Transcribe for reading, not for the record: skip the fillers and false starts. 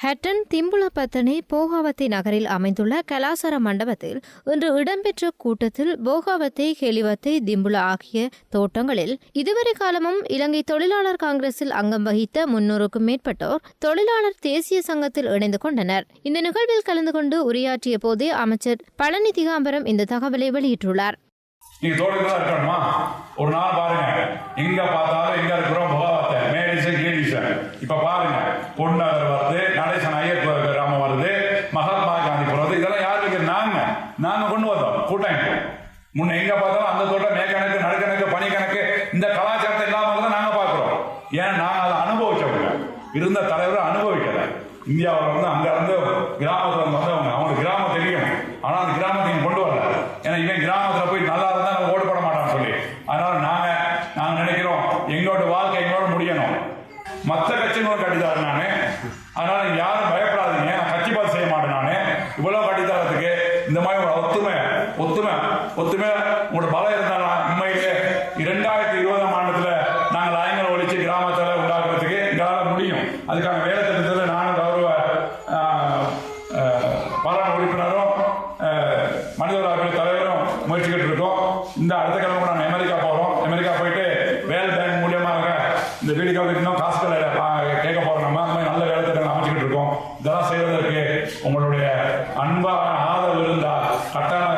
ஹட்டன் திம்புலப்பத்தனை போகாவத்தை நகரில் அமைந்துள்ள கலாசார மண்டபத்தில் இன்று இடம்பெற்ற கூட்டத்தில் போகாவத்தை ஹெலிவத்தை திம்புல ஆகிய தோட்டங்களில் இதுவரை காலமும் இலங்கை தொழிலாளர் காங்கிரஸில் அங்கம் வகித்த 300க்கும் மேற்பட்டோர் தொழிலாளர் தேசிய சங்கத்தில் இணைந்து கொண்டனர். இந்த நிகழ்வில் கலந்து கொண்டு உரையாற்றிய போதே அமைச்சர் பழனி திகாம்பரம் இந்த தகவலை வெளியிட்டுள்ளார். நீங்க தோட்டத்தில் இருக்கணுமா? ஒரு நாள் பாருங்க, எங்க பார்த்தாலும் எங்க இருக்கிறோம் போகாவத்தை மேடிசன் கீடிசன். இப்ப பாருங்க, பொன்னகர் வருது, நடேசன் ஐயர் கிராமம் வருது, மகாத்மா காந்தி போறது, இதெல்லாம் யாருக்கு? நாங்க கொண்டு வந்தோம் கூட்டம். முன்ன எங்க பார்த்தாலும் அந்த தோட்டம் மேற்கணக்கு நடுக்கணக்கு பனிக்கணக்கு இந்த கலாச்சாரத்தை இல்லாம தான் நாங்க பாக்குறோம். ஏன்னா நாங்க அதை அனுபவிச்சவங்க, இருந்த தலைவரை அனுபவிக்கல. இந்தியாவில் வந்து அங்க இருந்து கிராமத்துல வந்தவங்க, அவங்களுக்கு கிராமம் தெரியும். ஆனா அந்த கிராமத்தை கொண்டு வரல. ஏன்னா இவன் கிராமத்துல போய் நல்லா இருந்தா நம்ம ஓட்டு போட மாட்டான்னு சொல்லி. அதனால நாங்க நினைக்கிறோம் எங்களோட வாழ்க்கை எங்களோட முடியணும். மற்ற கட்சிகளும் கட்டித்தாரு நானு. அதனால யாரும் பயப்படாதீங்க, நான் கட்சி பார்த்து செய்ய மாட்டேன். நானு இவ்வளவு கட்டித்தாரத்துக்கு இந்த மாதிரி ஒரு ஒத்துமை உங்களோட பலம் இருந்தாலும் உண்மையிலே 2020ஆம் ஆண்டுல நாங்கள் ஐங்கல் ஒழிச்சு கிராமத்தில் உண்டாக்குறதுக்கு எங்களால் முடியும். அதுக்கான வேலை திட்டத்தில் நானும் கௌரவ பாராளுமன்ற உறுப்பினரும் மனிதவள தலைவரும் முயற்சிக்கிட்டு இருக்கோம். இந்த அடுத்த கிழமை நாங்கள் அமெரிக்கா போறோம். அமெரிக்கா போயிட்டு வேல் பேங்க் மூலியமாக இந்த வீடுகளுக்கு இன்னும் காசுகளை கேட்க போறோம். நம்ம அந்த மாதிரி நல்ல வேலை திட்டங்கள் அமைச்சுக்கிட்டு இருக்கோம். இதெல்லாம் செய்வதற்கு உங்களுடைய அன்பான ஆதரவு இருந்தால் கட்டாயம்